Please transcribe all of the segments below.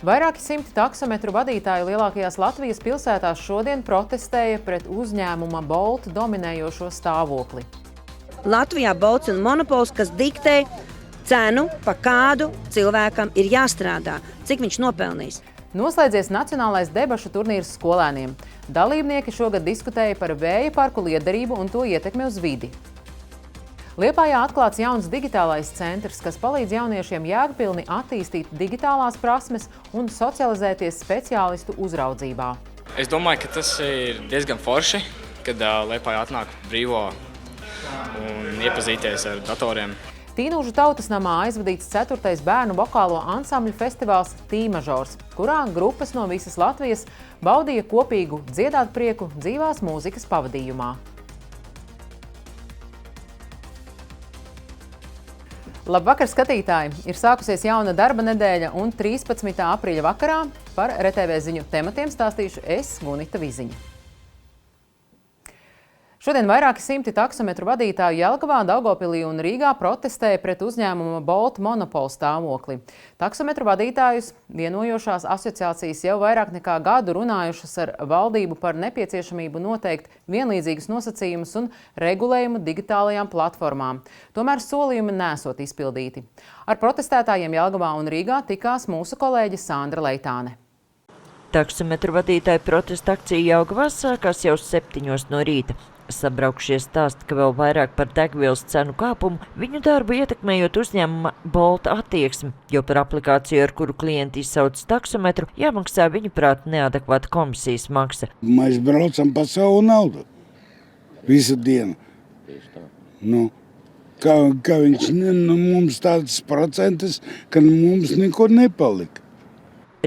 Vairāki simti taksometru vadītāji lielākajās Latvijas pilsētās šodien protestēja pret uzņēmuma Bolt dominējošo stāvokli. Latvijā Bolts un monopols, kas diktē cenu, pa kādu cilvēkam ir jāstrādā, cik viņš nopelnīs. Noslēdzies nacionālais debašu turnīrs skolēniem. Dalībnieki šogad diskutēja par vēja parku lietderību un to ietekmi uz vidi. Liepājā atklāts jauns digitālais centrs, kas palīdz jauniešiem jēgpilni attīstīt digitālās prasmes un socializēties speciālistu uzraudzībā. Es domāju, ka tas ir diezgan forši, kad Liepājā atnāk brīvo un iepazīties ar datoriem. Tīnūžu tautas namā aizvadīts 4. bērnu vokālo ansambļu festivāls Tīmažors, kurā grupas no visas Latvijas baudīja kopīgu dziedāt prieku dzīvās mūzikas pavadījumā. Labvakar, skatītāji! Ir sākusies jauna darba nedēļa un 13. aprīļa vakarā par RTV ziņu tematiem stāstīšu es, Gunita Viziņa. Šodien vairāki simti taksometru vadītāju Jelgavā, Daugavpilī un Rīgā protestēja pret uzņēmuma Bolt monopolu stāvokli. Taksometru vadītājus vienojošās asociācijas jau vairāk nekā gadu runājušas ar valdību par nepieciešamību noteikt vienlīdzīgus nosacījumus un regulējumu digitālajām platformām. Tomēr solījumi nesot izpildīti. Ar protestētājiem Jelgavā un Rīgā tikās mūsu kolēģe Sandra Leitāne. Taksometru vadītāju protesta akcija Jelgavā sākās jau 7 no rīta. Sabraukšie stāsta, ka vēl vairāk par degvielas cenu kāpumu viņu darbu ietekmējot uzņēmuma Bolt attieksmi, jo par aplikāciju, ar kuru klienti izsauc taksometru, jāmaksā viņu prāt neadekvāta komisijas maksa. Mēs braucam pa savu naudu visu dienu. Kā viņš mums tāds procentus, ka mums neko nepalika.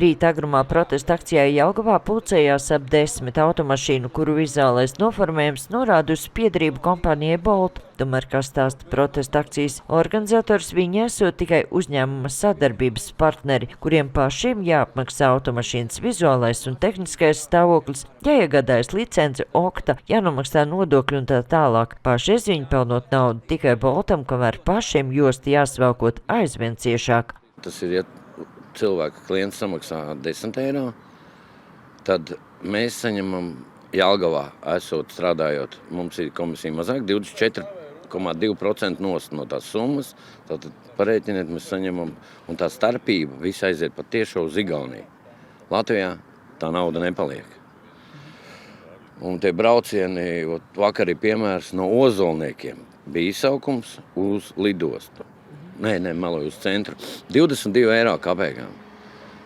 Rīta agrumā protesta akcijā Jelgavā pulcējās ap 10 automašīnu, kuru vizuālais noformējums norāda uz piederību kompānijai Bolt. Tomēr, kā stāsta protesta akcijas organizators, viņi esot tikai uzņēmuma sadarbības partneri, kuriem pašiem jāapmaksā automašīnas vizuālais un tehniskais stāvoklis, jāiegādājas licence, okta, jānomaksā nodokļi un tā tālāk. Pašies viņi pelnot naudu tikai Boltam, kamēr pašiem josti jāsvelkot aizvien ciešāk. Tas ir, ja cilvēka klients samaksā 10 eiro, tad mēs saņemam Jelgavā, esot strādājot, mums ir komisija mazāk, 24,2% no tās summas, tātad parēķiniet, mēs saņemam, un tā starpība visi aiziet pat tiešo uz Igauniju. Latvijā tā nauda nepaliek. Un tie braucieni, vakar ir piemērs no Ozolniekiem, bija izsaukums uz lidostu. Meloju uz centru. 22 eiro kapēkām.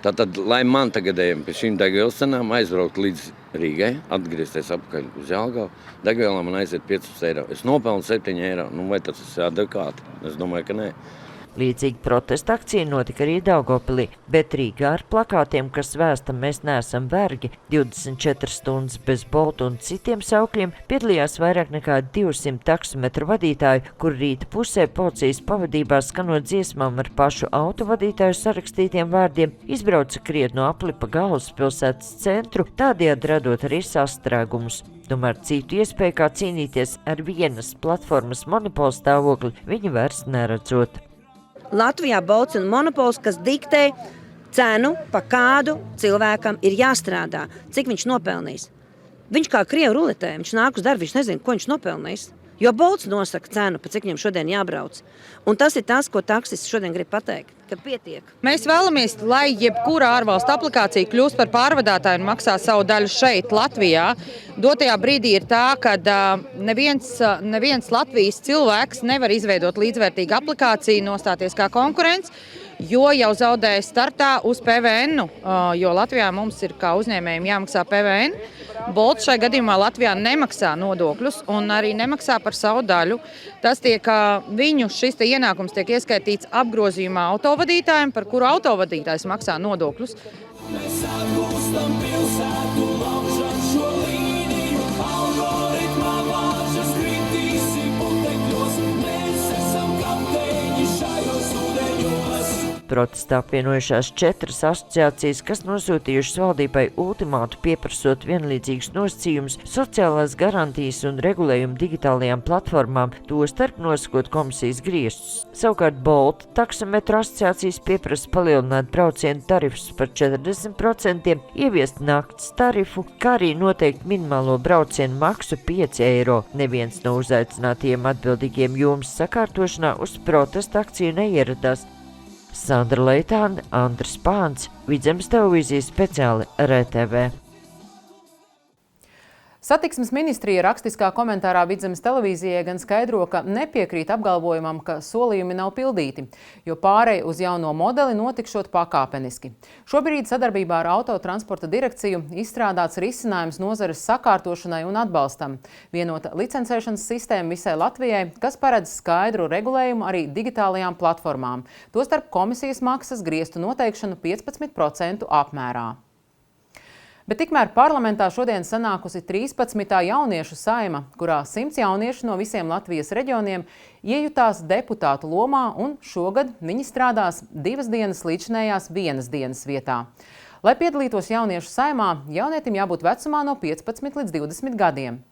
Tātad, lai man tagadējiem pie šīm degvielas cenām aizbraukt līdz Rīgai, atgriezties apakaļ uz Jelgavu, degvielā man aiziet 15 eiro. Es nopelnu 7 eiro. Vai tas ir adekvāti? Es domāju, ka nē. Līdzīga protesta akcija notika arī Daugavpilī, bet Rīgā ar plakātiem, kas vēsta "Mēs neesam vergi", 24 stundas bez Bolta un citiem saukļiem, piedalījās vairāk nekā 200 taksometru vadītāju, kur rīta pusē policijas pavadībā skanot dziesmām ar pašu autovadītāju sarakstītiem vārdiem, izbrauca krietnu apli pa galvaspilsētas centru, tādējādi radot arī sastrēgumus. Tomēr citu iespēju, kā cīnīties ar vienas platformas monopolu stāvokli, viņi vairs neredzot. Latvijā Bolts un monopols, kas diktē cenu, pa kādu cilvēkam ir jāstrādā, cik viņš nopelnīs. Viņš kā krievu ruletē, viņš nāk uz darbu, viņš nezina, ko viņš nopelnīs. Jo Bolts nosaka cenu, pa cik viņam šodien jābrauc. Un tas ir tas, ko taksists šodien grib pateikt, ka pietiek. Mēs vēlamies, lai jebkura ārvalstu aplikācija kļūst par pārvadātāju un maksā savu daļu šeit, Latvijā. Dotajā brīdī ir tā, ka neviens Latvijas cilvēks nevar izveidot līdzvērtīgu aplikāciju, nostāties kā konkurents, jo jau zaudēja startā uz PVN, jo Latvijā mums ir kā uzņēmējiem jāmaksā PVN. Bolt šai gadījumā Latvijā nemaksā nodokļus un arī nemaksā par savu daļu. Tas viņu šis ienākums tiek ieskaitīts apgrozījumā autovadītājiem, par kuru autovadītājs maksā nodokļus. Mēs atgūstam pilsētu, laužam šo līniju, algoritmā vāžas kritīsim putekļos, mēs esam kapteiņi šajos ūdeņos. protestā apvienojušās 4 asociācijas, kas nosūtījušas valdībai ultimātu pieprasot vienlīdzīgus nosacījumus, sociālās garantijas un regulējumu digitālajām platformām, tostarp nosakot komisijas griestus. Savukārt Bolt taksometru asociācijas pieprasa palielināt braucienu tarifus par 40%, ieviest nakts tarifu, kā arī noteikt minimālo braucienu maksu 5 eiro. Neviens no uzaicinātajiem atbildīgiem jomas sakārtošanā uz protesta akciju neieradās. Sandra Leitāne, Andris Pāns, Vidzemes televīzijas speciāli RTV. Satiksmes ministrija rakstiskā komentārā Vidzemes televīzijai gan skaidro, ka nepiekrīt apgalvojumam, ka solījumi nav pildīti, jo pārēja uz jauno modeli notikšot pakāpeniski. Šobrīd sadarbībā ar Autotransporta direkciju izstrādāts risinājums nozares sakārtošanai un atbalstam. Vienota licencēšanas sistēma visai Latvijai, kas paredz skaidru regulējumu arī digitālajām platformām, tostarp komisijas maksas griestu noteikšanu 15% apmērā. Bet tikmēr parlamentā šodien sanākusi 13. jauniešu saima, kurā 100 jaunieši no visiem Latvijas reģioniem iejutās deputātu lomā, un šogad viņi strādās 2 dienas līdzinējās 1 dienas vietā. Lai piedalītos jauniešu saimā, jaunietim jābūt vecumā no 15 līdz 20 gadiem.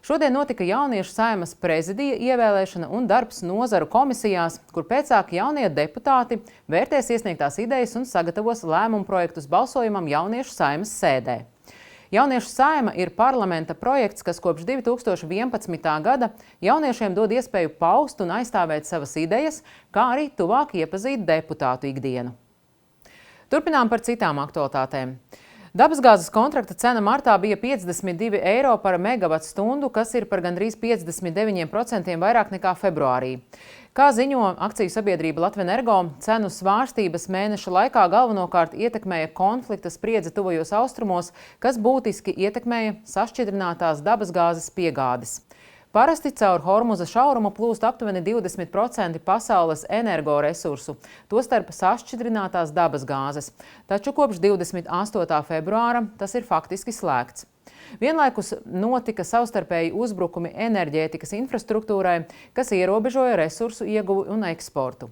Šodien notika jauniešu saimas prezidija ievēlēšana un darbs nozaru komisijās, kur pēcāk jaunie deputāti vērtēs iesniegtās idejas un sagatavos lēmumu projektus balsojumam jauniešu saimas sēdē. Jauniešu saima ir parlamenta projekts, kas kopš 2011. gada jauniešiem dod iespēju paust un aizstāvēt savas idejas, kā arī tuvāk iepazīt deputātu ikdienu. Turpinām par citām aktualitātēm. Dabasgāzes kontrakta cena martā bija 52 eiro par megavatstundu, kas ir par gandrīz 59% vairāk nekā februārī. Kā ziņo akciju sabiedrība Latvenergo, cenu svārstības mēneša laikā galvenokārt ietekmēja konflikta spriedze tuvajos austrumos, kas būtiski ietekmēja sašķidrinātās dabasgāzes piegādes. Parasti caur Hormuza šaurumu plūst aptuveni 20% pasaules energoresursu, tostarp sašķidrinātās dabasgāzes, taču kopš 28. februāra tas ir faktiski slēgts. Vienlaikus notika savstarpēji uzbrukumi enerģētikas infrastruktūrai, kas ierobežoja resursu ieguvi un eksportu.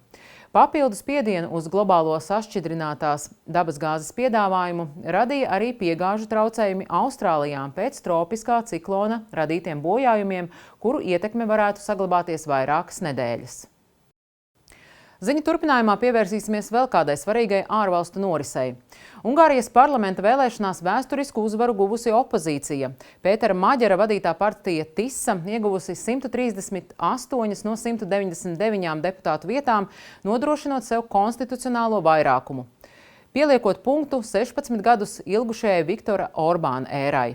Papildus spiedienu uz globālo sašķidrinātās dabasgāzes piedāvājumu radīja arī piegāžu traucējumi Austrālijā pēc tropiskā ciklona radītiem bojājumiem, kuru ietekme varētu saglabāties vairākas nedēļas. Ziņu turpinājumā pievērsīsimies vēl kādai svarīgai ārvalstu norisei. Ungārijas parlamenta vēlēšanās vēsturisku uzvaru guvusi opozīcija. Pētera Maģera vadītā partija Tisa ieguvusi 138 no 199 deputātu vietām, nodrošinot sev konstitucionālo vairākumu, pieliekot punktu 16 gadus ilgušajai Viktora Orbāna ērai.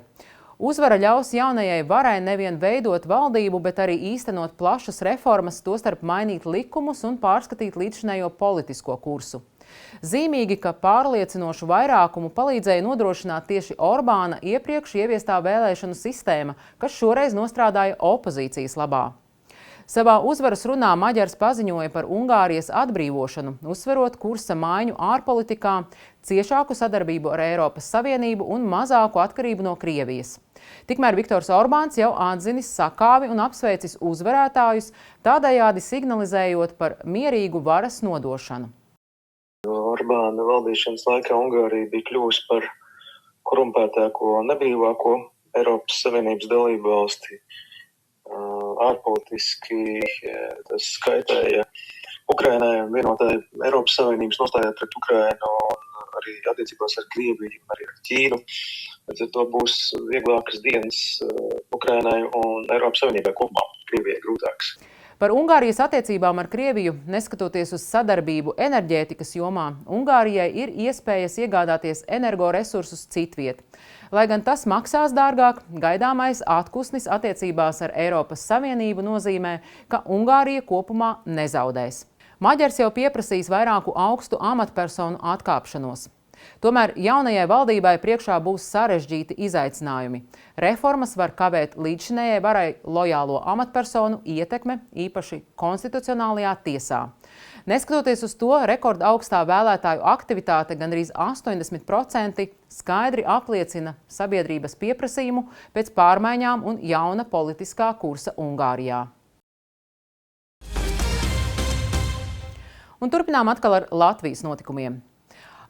Uzvara ļaus jaunajai varai nevien veidot valdību, bet arī īstenot plašas reformas, tostarp mainīt likumus un pārskatīt līdzšinējo politisko kursu. Zīmīgi, ka pārliecinošu vairākumu palīdzēja nodrošināt tieši Orbāna iepriekš ieviestā vēlēšanu sistēma, kas šoreiz nostrādāja opozīcijas labā. Savā uzvaras runā Maģers paziņoja par Ungārijas atbrīvošanu, uzsverot kursa maiņu ārpolitikā, ciešāku sadarbību ar Eiropas Savienību un mazāku atkarību no Krievijas. Tikmēr Viktors Orbāns jau atzinis sakāvi un apsveicis uzvarētājus, tādējādi signalizējot par mierīgu varas nodošanu. Orbāna valdīšanas laikā Ungārija bija kļuvusi par korumpētāko un nebrīvāko Eiropas Savienības dalību valsti. Ārpolitiski tas skaitēja Ukrainai, vienotai Eiropas Savienības nostājā pret Ukrainu un arī attiecībās ar Krieviju un arī ar Ķīnu. Līdz ar to būs vieglākas dienas Ukrainai un Eiropas Savienībai kopumā, Krievijai grūtāks. Par Ungārijas attiecībām ar Krieviju, neskatoties uz sadarbību enerģētikas jomā, Ungārijai ir iespējas iegādāties energoresursus citviet. Lai gan tas maksās dārgāk, gaidāmais atpūsnis attiecībās ar Eiropas Savienību nozīmē, ka Ungārija kopumā nezaudēs. Maģers jau pieprasīs vairāku augstu amatpersonu atkāpšanos. Tomēr jaunajai valdībai priekšā būs sarežģīti izaicinājumi. Reformas var kavēt līdzšinējai varai lojālo amatpersonu ietekme, īpaši konstitucionālajā tiesā. Neskatoties uz to, rekorda augstā vēlētāju aktivitāte gandrīz 80% skaidri apliecina sabiedrības pieprasījumu pēc pārmaiņām un jauna politiskā kursa Ungārijā. Un turpinām atkal ar Latvijas notikumiem.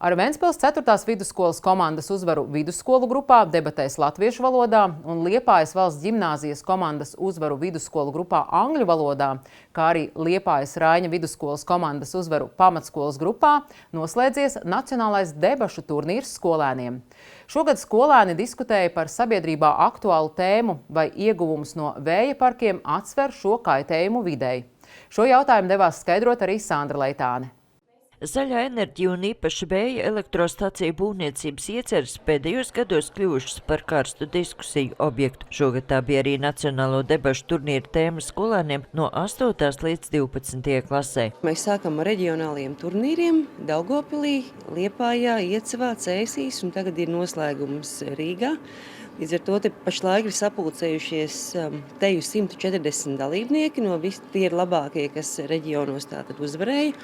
Ar Ventspils 4. vidusskolas komandas uzvaru vidusskolu grupā debatēs latviešu valodā un Liepājas valsts ģimnāzijas komandas uzvaru vidusskolu grupā angļu valodā, kā arī Liepājas Raiņa vidusskolas komandas uzvaru pamatskolas grupā noslēdzies nacionālais debašu turnīrs skolēniem. Šogad skolēni diskutēja par sabiedrībā aktuālu tēmu, vai ieguvumus no vēja parkiem atsver šo kaitējumu videi. Šo jautājumu devās skaidrot arī Sandra Leitāne. Zaļā enerģija un īpaši vēja elektrostaciju būvniecības ieceres pēdējos gados kļuvušas par karstu diskusiju objektu. Šogad tā bija arī nacionālo debašu turnīra tēma skolēniem no 8. līdz 12. klasē. Mēs sākam ar reģionāliem turnīriem Daugavpilī, Liepājā, Iecavā, Cēsīs un tagad ir noslēgums Rīgā. Līdz ar to te pašlaik ir sapulcējušies teju 140 dalībnieki, no tie ir labākie, kas reģionos tātad uzvarēja.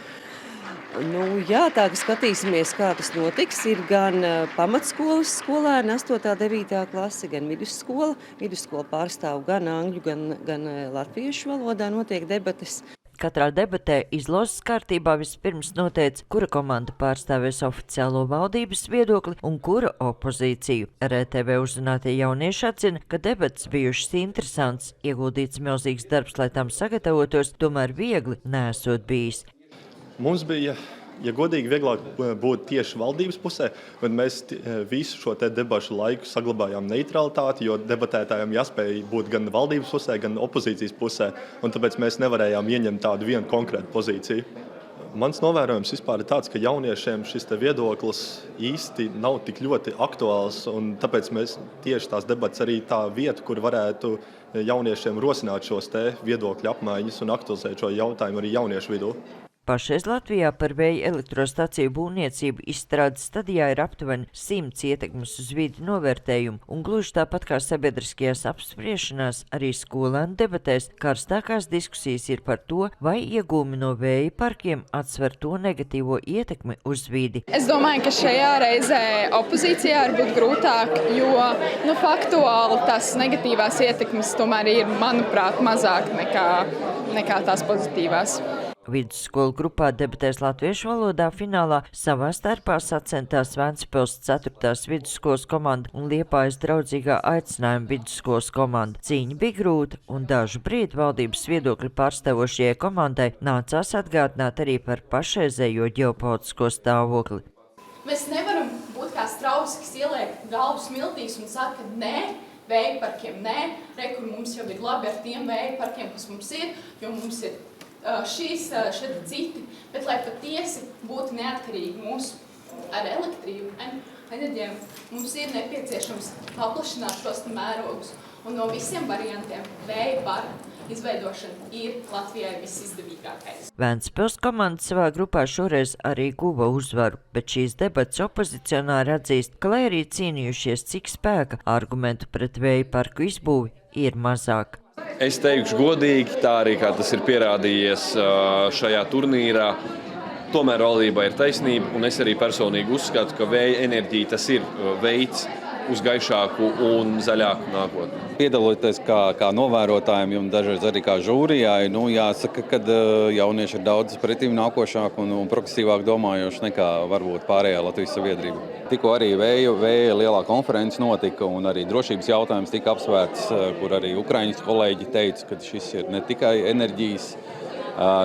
Jā, tā, ka skatīsimies, kā tas notiks, ir gan pamatskolas skolēni, 8. 9. klase, gan vidusskola. Vidusskola pārstāv gan angļu, gan latviešu valodā notiek debates. Katrā debatē izlozes kārtībā vispirms noteica, kura komanda pārstāvēs oficiālo valdības viedokli un kura opozīciju. RTV uzzinātie jaunieši atzina, ka debates bijušas interesants, ieguldīts milzīgs darbs, lai tam sagatavotos, tomēr viegli nesot bijis. Mums bija, ja godīgi, vieglāk būt tieši valdības pusē, bet mēs visu šo te debašu laiku saglabājām neutralitāti, jo debatētājiem jāspēj būt gan valdības pusē, gan opozīcijas pusē, un tāpēc mēs nevarējām ieņemt tādu vienu konkrētu pozīciju. Mans novērojums vispār ir tāds, ka jauniešiem šis te viedoklis īsti nav tik ļoti aktuāls, un tāpēc mēs tieši tās debatas arī tā vieta, kur varētu jauniešiem rosināt šos te viedokļu apmaiņas un aktualizēt šo jautājumu arī jauniešu vidū. Pašreiz Latvijā par vēja elektrostaciju būvniecību izstrādes stadijā ir aptuveni 100 ietekmes uz vidi novērtējumu, un gluži tāpat kā sabiedriskajās apspriešanās, arī skolēnu debatēs karstākās diskusijas ir par to, vai iegūmi no vēja parkiem atsver to negatīvo ietekmi uz vidi. Es domāju, ka šajā reizē opozīcijā var būt grūtāk, jo faktuāli tās negatīvās ietekmes tomēr ir, manuprāt, mazāk nekā tās pozitīvās. Vidusskolu grupā debatēs latviešu valodā finālā savā starpā sacentās Ventspils 4. vidusskolas komanda un Liepājas draudzīgā aicinājuma vidusskolas komanda. Cīņa bija grūta, un dažu brīdi valdības viedokļi pārstāvošajai komandai nācās atgādināt arī par pašreizējo ģeopolitisko stāvokli. Mēs nevaram būt kā strausi, kas ieliek galvu smiltīs un saka, ka nē, vēja parkiem nē, kur mums jau ir labi ar tiem vēja parkiem, kas mums ir, jo mums ir šeit citi, bet lai patiesi būtu neatkarīgi mūsu ar elektrību, enerģiem, mums ir nepieciešams paplašināt šos mērogus. Un no visiem variantiem vēja parku izveidošana ir Latvijai visizdevīgākais. Ventspils komanda savā grupā šoreiz arī guva uzvaru, bet šīs debates opozicionāri atzīst, ka, lai arī cīnījušies, cik spēka argumentu pret vēja parku izbūvi ir mazāk. Es teikšu godīgi, tā arī kā tas ir pierādījies šajā turnīrā, tomēr valdībā ir taisnība, un es arī personīgi uzskatu, ka vēja enerģija tas ir veids uz gaišāku un zaļāku nākotni. Piedaloties kā novērotājiem un dažreiz arī kā žūrijai, jāsaka, ka jaunieši ir daudz pretīm nākošāk un progresīvāk domājoši nekā varbūt pārējā Latvijas sabiedrība. Tikko arī vēja lielā konferences notika un arī drošības jautājums tika apsvērts, kur arī Ukraiņas kolēģi teica, ka šis ir ne tikai enerģijas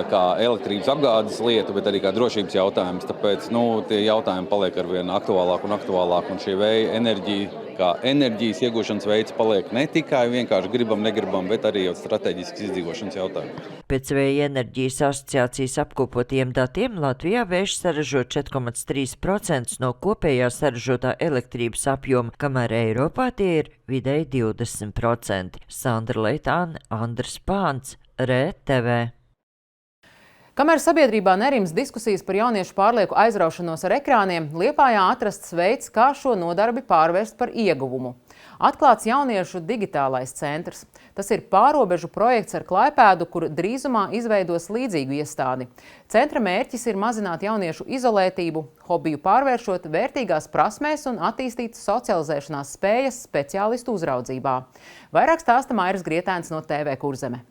kā elektrības apgādes lieta, bet arī kā drošības jautājums. Tāpēc tie jautājumi paliek arvien aktuālāk un aktuālāk, un šī vēja enerģija, kā enerģijas iegūšanas veids paliek ne tikai vienkārši gribam, negribam, bet arī jau strateģisks izdzīvošanas jautājums. Pēc Vēja enerģijas asociācijas apkopotiem datiem Latvijā vējš saražo 4,3% no kopējā saražotā elektrības apjoma, kamēr Eiropā tie ir vidēji 20%. Sandra Leitāne, Andris Pāns, RTV. Kamēr sabiedrībā nerims diskusijas par jauniešu pārlieku aizraušanos ar ekrāniem, Liepājā atrasts veids, kā šo nodarbi pārvērst par ieguvumu. Atklāts jauniešu digitālais centrs. Tas ir pārobežu projekts ar Klaipēdu, kur drīzumā izveidos līdzīgu iestādi. Centra mērķis ir mazināt jauniešu izolētību, hobiju pārvēršot vērtīgās prasmēs un attīstīt socializēšanās spējas speciālistu uzraudzībā. Vairāk stāsta Mairis Grietēns no TV Kurzeme.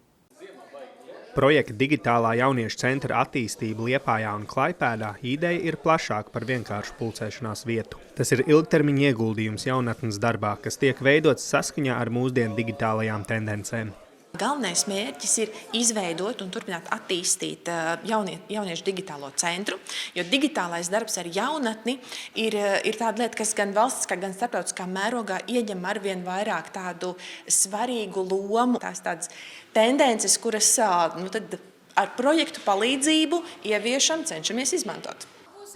Projekta digitālā jauniešu centra attīstība Liepājā un Klaipēdā ideja ir plašāka par vienkāršu pulcēšanās vietu. Tas ir ilgtermiņa ieguldījums jaunatnes darbā, kas tiek veidots saskaņā ar mūsdienu digitālajām tendencēm. Galvenais mērķis ir izveidot un turpināt attīstīt jauniešu digitālo centru, jo digitālais darbs ar jaunatni ir tāda lieta, kas gan valstiskā, gan starptautiskā mērogā ieņem arvien vairāk tādu svarīgu lomu, tādas tendences, kuras tad ar projektu palīdzību ieviešam, cenšamies izmantot.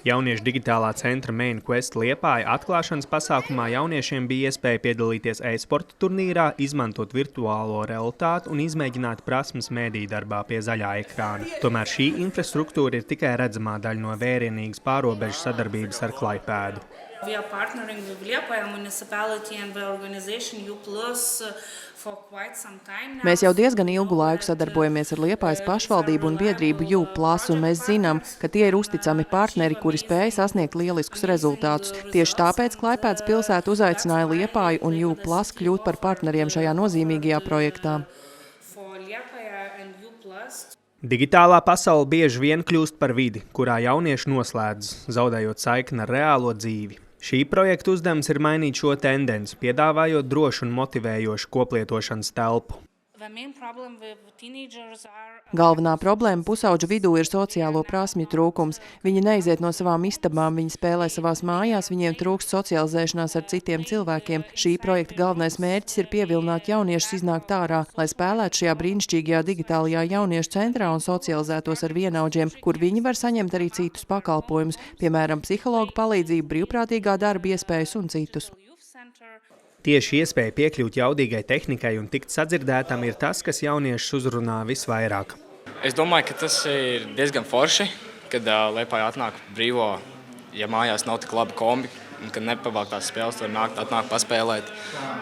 Jauniešu digitālā centra Main Quest Liepāja atklāšanas pasākumā jauniešiem bija iespēja piedalīties e-sporta turnīrā, izmantot virtuālo realitāti un izmēģināt prasmes mēdīdarbā pie zaļā ekrāna. Tomēr šī infrastruktūra ir tikai redzamā daļa no vērienīgas pārobežu sadarbības ar Klaipēdu. We are partnering with Liepāja municipality and the organization U+ for quite some time now. Mēs jau diezgan ilgu laiku sadarbojamies ar Liepājas pašvaldību un biedrību U+, un mēs zinām, ka tie ir uzticami partneri, kuri spēj sasniegt lieliskus rezultātus. Tieši tāpēc Klaipēdas pilsēta uzaicināja Liepāju un U+ kļūt par partneriem šajā nozīmīgajā projektā. Digitālā pasaule bieži vien kļūst par vidi, kurā jaunieši noslēdz, zaudējot saikni ar reālo dzīvi. Šī projekta uzdevums ir mainīt šo tendenci, piedāvājot drošu un motivējošu koplietošanas telpu. Galvenā problēma pusauģu vidū ir sociālo prasmju trūkums. Viņi neiziet no savām istabām, viņi spēlē savās mājās, viņiem trūkst socializēšanās ar citiem cilvēkiem. Šī projekta galvenais mērķis ir pievilināt jauniešus iznākt ārā, lai spēlētu šajā brīnišķīgajā digitālajā jauniešu centrā un socializētos ar vienaudžiem, kur viņi var saņemt arī citus pakalpojumus, piemēram, psihologu palīdzību, brīvprātīgā darba iespējas un citus. Tieši iespēja piekļūt jaudīgai tehnikai un tikt sadzirdētam ir tas, kas jauniešus uzrunā visvairāk. Es domāju, ka tas ir diezgan forši, kad Liepājā atnāk brīvo, ja mājās nav tik labi kombi, un kad nepavalk tās spēles, var atnāk paspēlēt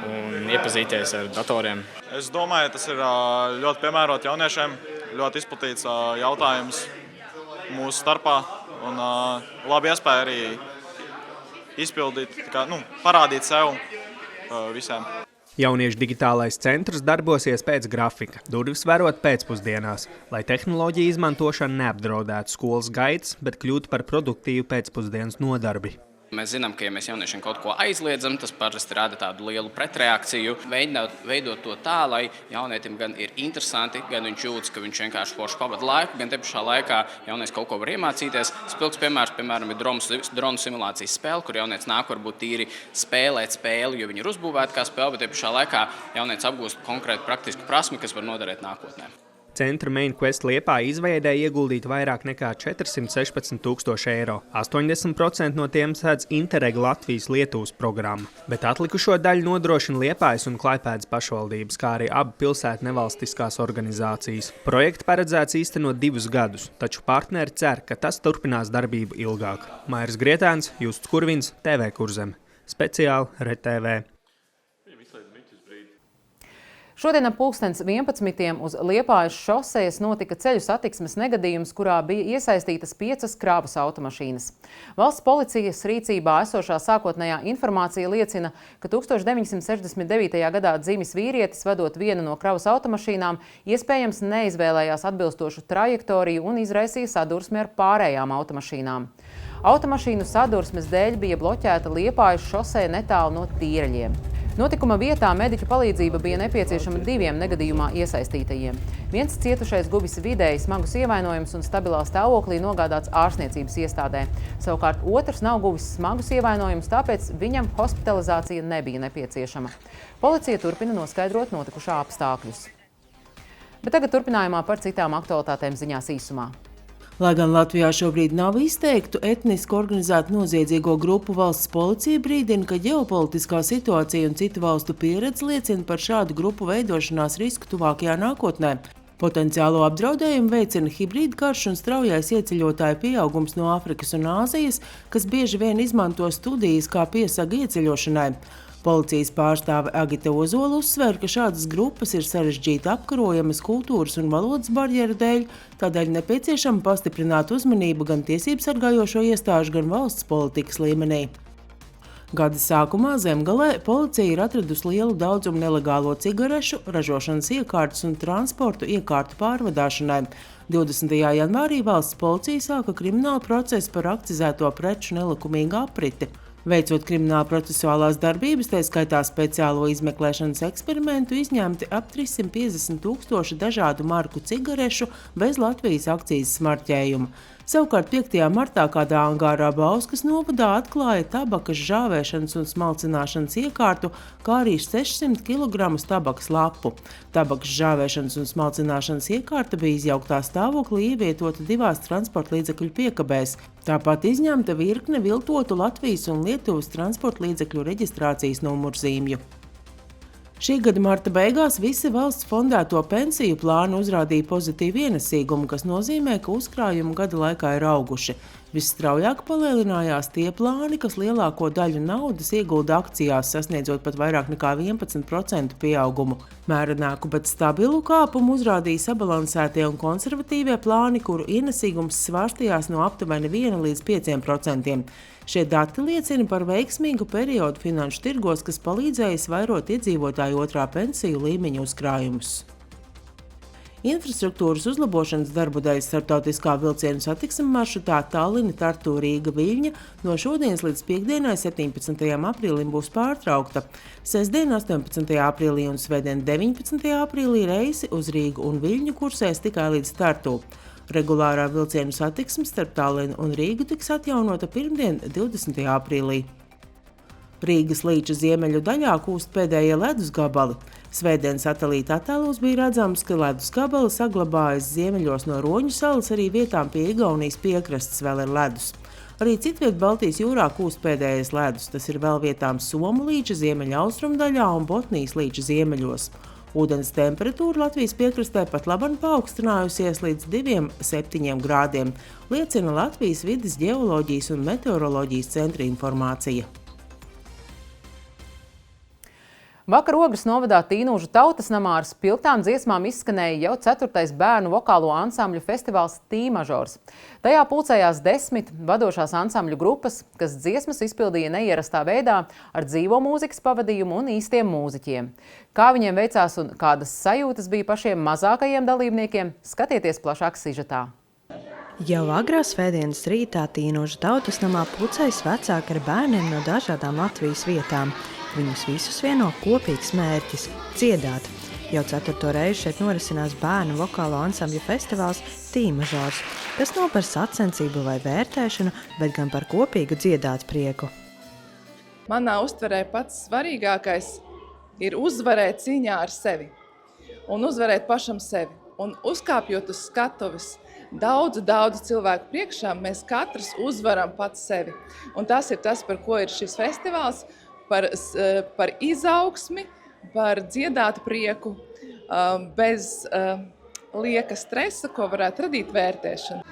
un iepazīties ar datoriem. Es domāju, tas ir ļoti piemērot jauniešiem, ļoti izplatīts jautājums mūsu starpā un labi iespēja arī izpildīt, parādīt sev visiem. Jauniešu digitālais centrs darbosies pēc grafika, durvis verot pēcpusdienās, lai tehnoloģiju izmantošana neapdraudētu skolas gaitas, bet kļūtu par produktīvu pēcpusdienas nodarbi. Mēs zinām, ka ja mēs jauniešiem kaut ko aizliedzam, tas parasti rada tādu lielu pretreakciju. Veidot to tā, lai jaunietim gan ir interesanti, gan viņš jūtas, ka viņš vienkārši forši pavada laiku, gan te pašā laikā jaunieks kaut ko var iemācīties. Spilgts piemērs, ir dronu simulācijas spēle, kur jaunietis nāk varbūt tīri spēlēt spēli, jo viņi ir uzbūvēti kā spēle, bet te pašā laikā jaunietis apgūst konkrētu praktisku prasmi, kas var noderēt nākotnē. Centra Main Quest Liepāja izveidē ieguldīt vairāk nekā 416 000 eiro. 80% no tiem sēdz Interreg Latvijas-Lietuvas programma, bet atlikušo daļu nodrošina Liepājas un Klaipēdas pašvaldības, kā arī abu pilsētu nevalstiskās organizācijas. Projekts paredzēts īstenot 2 gadus, taču partneri cer, ka tas turpinās darbību ilgāk. Mairis Grietēns, Justs Kurvins, TV Kurzeme. Speciāli RTV. Šodien ap 11:00 uz Liepājas šosejas notika ceļu satiksmes negadījums, kurā bija iesaistītas 5 kravas automašīnas. Valsts policijas rīcībā esošā sākotnējā informācija liecina, ka 1969. gadā dzimis vīrietis, vadot vienu no kravas automašīnām, iespējams neizvēlējās atbilstošu trajektoriju un izraisīja sadursmi ar pārējām automašīnām. Automašīnu sadursmes dēļ bija bloķēta Liepājas šoseja netālu no Tīreļiem. Notikuma vietā mediķu palīdzība bija nepieciešama 2 negadījumā iesaistītajiem. Viens cietušais guvis vidēji smagus ievainojumus un stabilā stāvoklī nogādāts ārstniecības iestādē. Savukārt otrs nav guvis smagus ievainojumus, tāpēc viņam hospitalizācija nebija nepieciešama. Policija turpina noskaidrot notikušā apstākļus. Bet tagad turpinājumā par citām aktualitātēm ziņās īsumā. Lai gan Latvijā šobrīd nav izteiktu etniski organizētu noziedzīgo grupu, valsts policija brīdina, ka ģeopolitiskā situācija un citu valstu pieredze liecina par šādu grupu veidošanās risku tuvākajā nākotnē. Potenciālo apdraudējumu veicina hibrīda karš un straujais ieceļotāju pieaugums no Āfrikas un Āzijas, kas bieži vien izmanto studijas kā piesaga ieceļošanai. Policijas pārstāve Agita Ozola uzsver, ka šādas grupas ir sarežģīti apkarojamas kultūras un valodas barjeru dēļ, tādēļ nepieciešama pastiprināt uzmanību gan tiesību sargājošo iestāžu, gan valsts politikas līmenī. Gada sākumā Zemgalē policija ir atradusi lielu daudzumu nelegālo cigarešu, ražošanas iekārtas un transportu iekārtu pārvadāšanai. 20. janvārī valsts policija sāka kriminālu procesu par akcizēto preču nelikumīgu apriti. Veicot krimināla procesuālās darbības, tā skaitā speciālo izmeklēšanas eksperimentu, izņemti ap 350 000 dažādu marku cigarešu bez Latvijas akcīzes marķējuma. Savukārt 5. martā kādā angārā Bauskas novadā atklāja tabakas žāvēšanas un smalcināšanas iekārtu, kā arī 600 kg tabakas lapu. Tabakas žāvēšanas un smalcināšanas iekārta bija izjauktā stāvoklī ievietota 2 transporta līdzekļu piekabēs. Tāpat izņemta virkne viltotu Latvijas un Lietuvas transporta līdzekļu reģistrācijas numurzīmju. Šī gada marta beigās visi valsts fondēto pensiju plāni uzrādīja pozitīvu ienesīgumu, kas nozīmē, ka uzkrājumi gada laikā ir auguši. Visstraujāk palielinājās tie plāni, kas lielāko daļu naudas iegulda akcijās, sasniedzot pat vairāk nekā 11% pieaugumu. Mērenāku, bet stabilu kāpumu uzrādīja sabalansētie un konservatīvie plāni, kuru ienesīgums svārstījās no aptuveni 1 līdz 5%. Šie dati liecina par veiksmīgu periodu finanšu tirgos, kas palīdzējis vairot iedzīvotāju otrā pensiju līmeņa uzkrājumus. Infrastruktūras uzlabošanas darbu dēļ starptautiskā vilcienu satiksme maršrutā Talline, Tartu, Rīga, Viļņa no šodienas līdz piekdienai 17. aprīlim būs pārtraukta. Sestdien 18. aprīlī un svētdien 19. aprīlī reisi uz Rīgu un Viļņu kursēs tikai līdz Tartu. Regulārā vilcienu satiksme starp Talline un Rīgu tiks atjaunota pirmdien 20. aprīlī. Rīgas līča ziemeļu daļā kūst pēdējie ledus gabali. Svētdien satelīta attēlos bija redzams, ka ledus gabali saglabājas ziemeļos no Roņu salas, arī vietām pie Igaunijas piekrastes vēl ir ledus. Arī citviet Baltijas jūrā kūst pēdējais ledus, tas ir vēl vietām Somu līča ziemeļa austrumu daļā un Botnijas līča ziemeļos. Ūdens temperatūra Latvijas piekrastē pat laban paaugstinājusies līdz 2,7 grādiem, liecina Latvijas vides ģeoloģijas un meteoroloģijas centra informācija. Vakar Ogres novadā Tīnūžu tautas namā ar spilgtām dziesmām izskanēja jau 4. bērnu vokālo ansambļu festivāls Tīmažors. Tajā pulcējās 10 vadošās ansambļu grupas, kas dziesmas izpildīja neierastā veidā ar dzīvo mūzikas pavadījumu un īstiem mūziķiem. Kā viņiem veicās un kādas sajūtas bija pašiem mazākajiem dalībniekiem, skatieties plašāk sižetā. Jau agrā svētdienas rītā Tīnūžu tautas namā pulcējas vecāki ar bērniem no dažādām Latvijas vietām. Viņus visus vieno kopīgs mērķis – dziedāt. Jau 4. reizi šeit norisinās bērnu vokālo ansambļu festivāls Tīmažors, kas nav par sacensību vai vērtēšanu, bet gan par kopīgu dziedāt prieku. Manā uztverē pats svarīgākais ir uzvarēt cīņā ar sevi un uzvarēt pašam sevi. Un uzkāpjot uz skatuves daudzu cilvēku priekšā, mēs katrs uzvaram pats sevi. Un tas ir tas, par ko ir šis festivāls, par izaugsmi, par dziedātu prieku, bez lieka stresa, ko varētu radīt vērtēšana.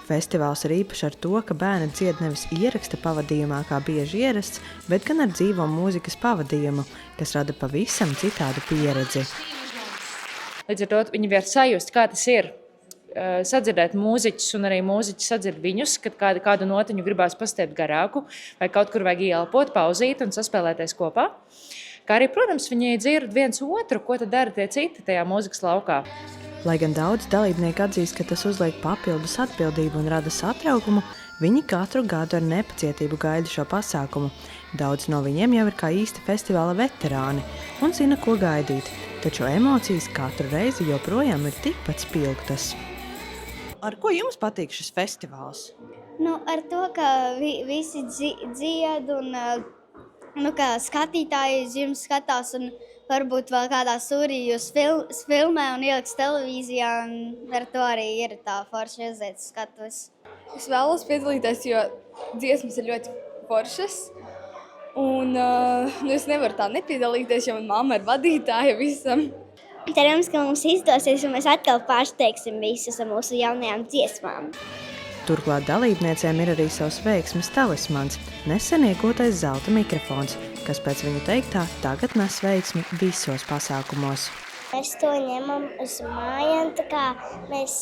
Festivāls ir īpašs ar to, ka bērni dzied nevis ieraksta pavadījumā, kā bieži ierasts, bet gan ar dzīvo mūzikas pavadījumu, kas rada pavisam citādu pieredzi. Līdz ar to viņi var sajust, kā tas ir sadzirdēt mūziķus un arī mūziķi sadzird viņus, kad kādu notiņu gribās pastiept garāku vai kaut kur vajag ielpot, pauzīt un saspēlēties kopā. Kā arī, protams, viņi dzird viens otru, ko tad dara tie citi tajā mūzikas laukā. Lai gan daudz dalībnieki atzīst, ka tas uzliek papildus atbildību un rada satraukumu, viņi katru gadu ar nepacietību gaida šo pasākumu. Daudz no viņiem jau ir kā īsti festivāla veterāni un zina, ko gaidīt, taču emocijas katru reizi joprojām ir tikpat spilgtas. Ar ko jums patīk šis festivāls? Ar to, ka visi dzied un ka skatītāji uz jums skatās un varbūt vēl kādā sūrī jūs filmē un ieliks televīzijā un ar to arī ir tā forša iziet skatuves. Es vēlos piedalīties, jo dziesmas ir ļoti foršas. Un es nevaru tā nepiedalīties, jo man mamma ir vadītāja visam. Cerams, ka mums izdosies, un mēs atkal pārsteigsim visus ar mūsu jaunajām dziesmām. Turklāt dalībniecēm ir arī savs veiksmes talismans – nesen iegūtais zelta mikrofons, kas pēc viņu teiktā tagad nes veiksmi visos pasākumos. Mēs to ņemam uz mājām, tā kā mēs,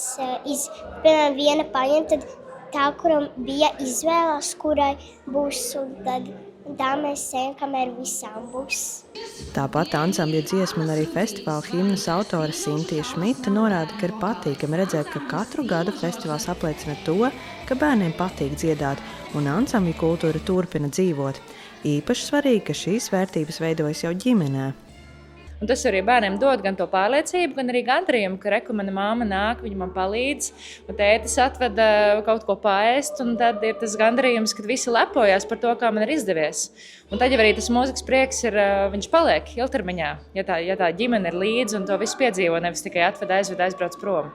piemēram, viena paņem, tad tā, kuram bija izvēlās, kurai būs, un tad Tā mēs sējam, kamēr visām būs. Tāpat ansambļa dziesmu un arī festivāla himnas autore Sintija Šmita norāda, ka ir patīkami redzēt, ka katru gadu festivāls apliecina to, ka bērniem patīk dziedāt un ansambļa kultūra turpina dzīvot. Īpaši svarīgi, ka šīs vērtības veidojas jau ģimenē. Un tas arī bērniem dod gan to pārliecību, gan arī gandarījumu, ka reku mana māma nāk, viņa man palīdz, un tētis atveda kaut ko paēst, un tad ir tas gandarījums, kad visi lepojās par to, kā man ir izdevies. Un tad jau arī tas mūzikas prieks ir, viņš paliek ilgtermiņā, ja tā ģimene ir līdzi un to visu piedzīvo, nevis tikai atved, aizbrauc prom.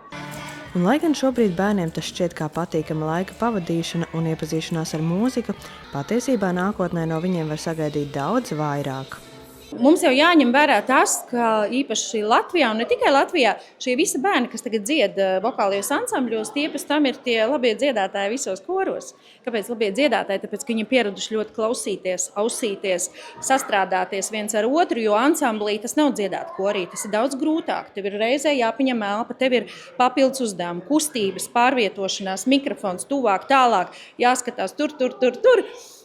Un lai gan šobrīd bērniem tas šķiet kā patīkama laika pavadīšana un iepazīšanās ar mūziku, patiesībā nākotnē no viņiem var sagaidīt daudz vairāk. Mums jau jāņem vērā tas, ka īpaši Latvijā, un ne tikai Latvijā, šie visi bērni, kas tagad dzied vokālajos ansambļos, tie pēc tam ir tie labie dziedātāji visos koros. Kāpēc labie dziedātāji? Tāpēc, ka viņi pieraduši ļoti klausīties, ausīties, sastrādāties viens ar otru, jo ansamblī tas nav dziedāt korī, tas ir daudz grūtāk. Tev ir reizē jāpaņem elpa, tev ir papildus uzdevumi, kustības, pārvietošanās, mikrofons, tuvāk, tālāk, jāskatās tur.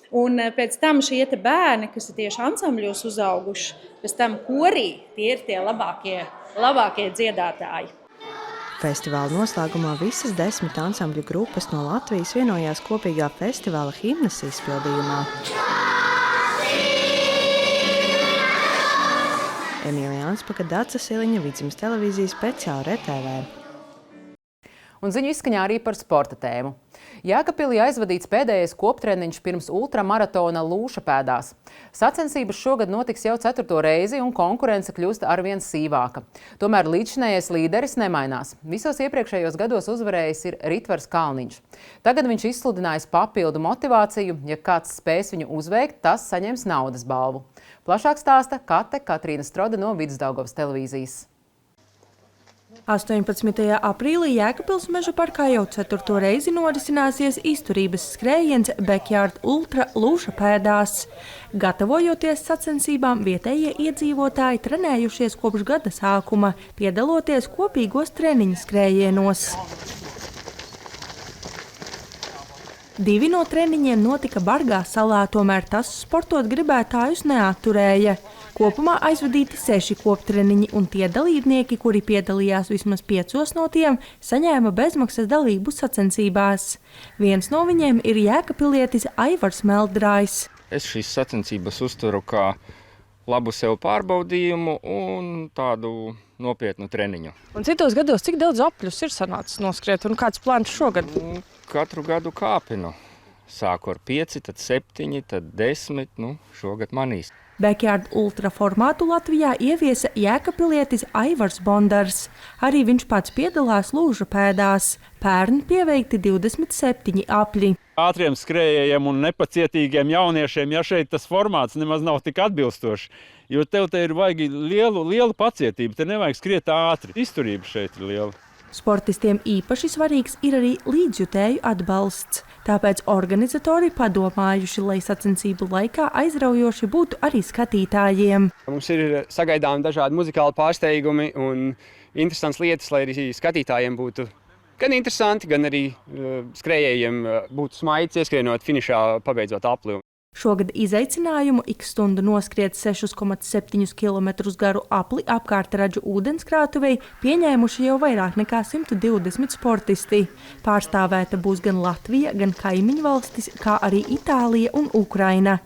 Un pēc tam šie bērni, kas ir tieši ansambļos uzauguši, pēc tam korī, tie ir tie labākie dziedātāji. Festivāla noslēgumā visas 10 ansambļu grupas no Latvijas vienojās kopīgā festivāla himnas izpildījumā. Emīlija Anspaka, Daca Siliņa, Vidzemes televīzijas speciāli RTV. Un ziņu izskaņā arī par sporta tēmu. Jēkabpilī aizvadīts pēdējais koptreniņš pirms ultramaratona Lūšapēdās. Sacensības šogad notiks jau 4. reizi un konkurence kļūst arvien sīvāka. Tomēr līdzšinējais līderis nemainās. Visos iepriekšējos gados uzvarējis ir Ritvars Kalniņš. Tagad viņš izsludinājis papildu motivāciju. Ja kāds spēs viņu uzveikt, tas saņems naudas balvu. Plašāk stāsta Katrīna Strode no Vidusdaugavas televīzijas. 18. aprīlī Jēkabpils meža parkā jau 4. reizi norisināsies izturības skrējiens Backyard Ultra Lūšapēdās. Gatavojoties sacensībām, vietējie iedzīvotāji trenējušies kopš gada sākuma, piedaloties kopīgos treniņu skrējienos. 2 no treniņiem notika Bargā salā, tomēr tas sportot gribētājus neatturēja. Kopumā aizvadīti 6 koptreniņi, un tie dalībnieki, kuri piedalījās vismaz 5 no tiem, saņēma bezmaksas dalību sacensībās. Viens no viņiem ir jēkabpilietis Aivars Meldrājs. Es šīs sacensības uzturu kā labu sev pārbaudījumu un tādu nopietnu treniņu. Un citos gados cik daudz apļus ir sanācis noskriet, un kāds plāns šogad? Katru gadu kāpinu. Sāku ar 5, tad 7, tad 10, šogad manīs. Backyard Ultra formātu Latvijā ieviesa jēkabpilietis Aivars Bondars. Arī viņš pats piedalās Lūšapēdās. Pērn pieveikti 27 apļi. Ātriem skrējējiem un nepacietīgiem jauniešiem, ja šeit tas formāts nemaz nav tik atbilstošs, jo tev te ir vajag lielu pacietību, te nevajag skriet ātri. Izturība šeit ir liela. Sportistiem īpaši svarīgs ir arī līdzjutēju atbalsts. Tāpēc organizatori padomājuši, lai sacensību laikā aizraujoši būtu arī skatītājiem. Mums ir sagaidām dažādi muzikāli pārsteigumi un interesants lietas, lai arī skatītājiem būtu gan interesanti, gan arī skrējējiem būtu smaids, ieskrienot finišā, pabeidzot apli. Šogad izaicinājumu ik stundu noskriet 6,7 km garu apli apkārt Radžu ūdenskrātuvei pieņēmuši jau vairāk nekā 120 sportisti. Pārstāvēta būs gan Latvija, gan kaimiņu valstis, kā arī Itālija un Ukraina.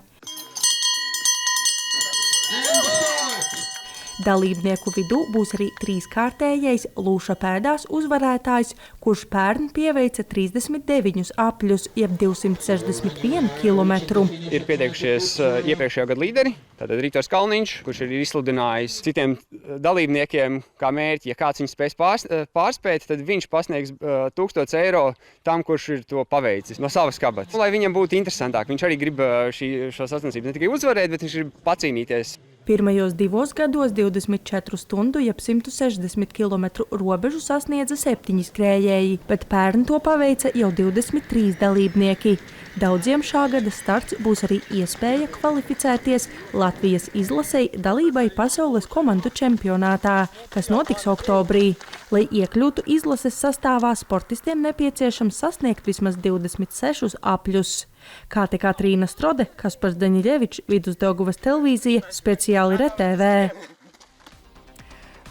Dalībnieku vidū būs arī 3-kārtējais Lūšapēdās uzvarētājs, kurš pērn pieveica 39 apļus, jeb 261 kilometru. Ir pieteikušies iepriekšējā gada līderi, tātad Ritvars Kalniņš, kurš ir izsludinājis citiem dalībniekiem kā mērķi, ja kāds viņu spēs pārspēt, tad viņš pasniegs 1000 eiro tam, kurš ir to paveicis no savas kabatas. Lai viņam būtu interesantāk, viņš arī grib šo sacensību ne tikai uzvarēt, bet viņš grib pacīnīties. Pirmajos 2 gados 24 stundu, jeb 160 km robežu sasniedza 7 skrējēji, bet pērn to paveica jau 23 dalībnieki. Daudziem šā gada starts būs arī iespēja kvalificēties Latvijas izlasei dalībai pasaules komandu čempionātā, kas notiks oktobrī. Lai iekļūtu izlases sastāvā, sportistiem nepieciešams sasniegt vismaz 26 apļus. Kā te Katrīna Strode, Kaspars Daņiļevičs, Vidusdaugavas televīzija, speciāli RTV.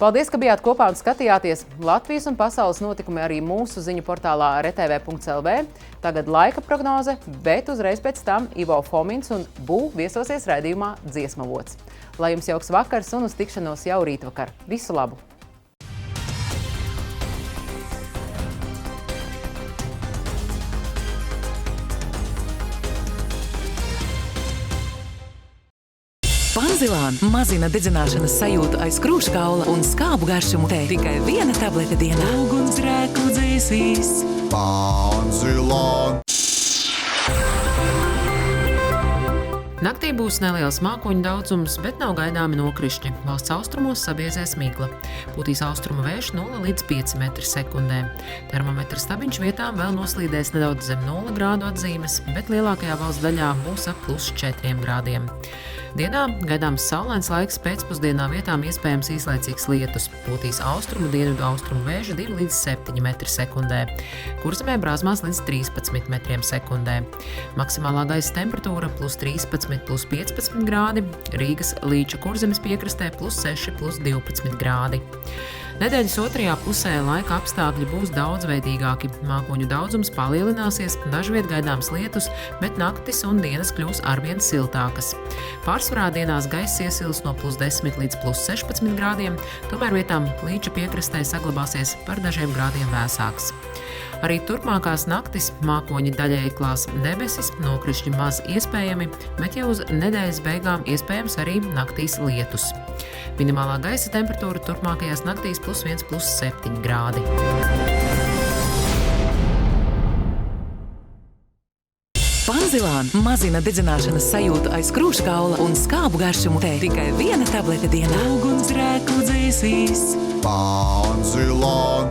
Paldies, ka bijāt kopā un skatījāties. Latvijas un pasaules notikumi arī mūsu ziņu portālā RTV.lv. Tagad laika prognoze, bet uzreiz pēc tam Ivo Fomins un Bū viesosies raidījumā Dziesmavots. Lai jums jauks vakars un uz tikšanos jau rītvakar. Visu labu! Panzilāna mazina dedzināšanas sajūtu aiz krūškaula un skābu garšumu te tikai 1 tablete dienā. Ugunsgrēku dzēsīs. Panzilāna. Naktī būs neliels mākoņu daudzums, bet nav gaidāmi nokrišņi. Valsts austrumos sabiezēs migla. Pūtīs austrumu vējš 0 līdz 5 metri sekundē. Termometra stabiņš vietām vēl noslīdēs nedaudz zem 0 grādu atzīmes, bet lielākajā valsts daļā būs ap +4 grādiem. Dienā gaidāms saulains laiks, pēcpusdienā vietām iespējams īslaicīgs lietus. Pūtīs austrumu dienvidu austrumu vēju 2 līdz 7 metri sekundē. Kurzemē brāzmās līdz 13 metriem sekundē. Maksimālā gaisa temperatūra +13, +15 grādi, Rīgas Līča Kurzemes piekrastē +6, +12 grādi. Nedēļas otrajā pusē laika apstākļi būs daudzveidīgāki. Mākoņu daudzums palielināsies, dažviet gaidāms lietus, bet naktis un dienas kļūs arvien siltākas. Pārsvarā dienās gaiss iesils no +10 līdz +16 grādiem, tomēr vietām Līča piekrastē saglabāsies par dažiem grādiem vēsāks. Arī turpmākās naktis mākoņi daļēji klās debesis, nokrišņi maz iespējami, bet jau uz nedēļas beigām iespējams arī naktīs lietus. Minimālā gaisa temperatūra turpmākajās naktīs +1, +7 grādi. Panzilāna mazina dedzināšanas sajūtu aiz krūškaula un skābu garšumu te tikai 1 tablete dienā. Ugunsgrēku dzēsīs. Panzilāna.